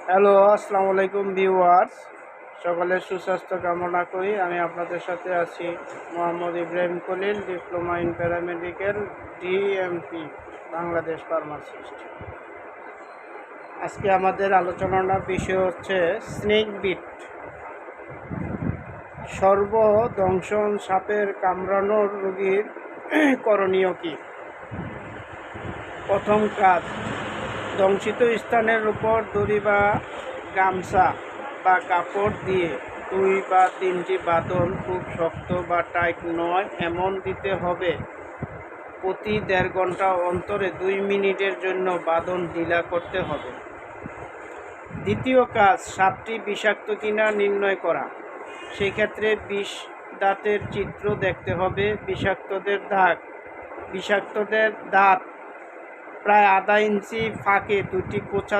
Hello, আসসালামু আলাইকুম viewers. সকলের সুস্বাস্থ্য কামনা করি। আমি আপনাদের সাথে আছি Mohammad Ibrahim Khalil, diploma in paramedical, DMP, Bangladesh pharmacist. আজকে আমাদের আলোচনার বিষয় হচ্ছে স্নেক বিট। সর্বদংশন সাপের কামড়ানোর রোগীর করণীয় কী? প্রথম কাজ, দংশিত স্থানের উপর দড়ি বা গামছা বা কাপড় দিয়ে 2 বা 3টি বাঁধন, খুব শক্ত বা টাইট নয় এমন দিতে হবে। প্রতি 1.5 ঘন্টা অন্তরে 2 মিনিটের জন্য বাঁধন ঢিলা করতে হবে। দ্বিতীয় কাজ, সাপটি বিষাক্ত কিনা নির্ণয় করা। সেক্ষেত্রে বিষ দাঁতের চিত্র দেখতে হবে। বিষাক্তদের দাঁত প্রায় আধা ইঞ্চি ফাঁকে 2টি কোঁচা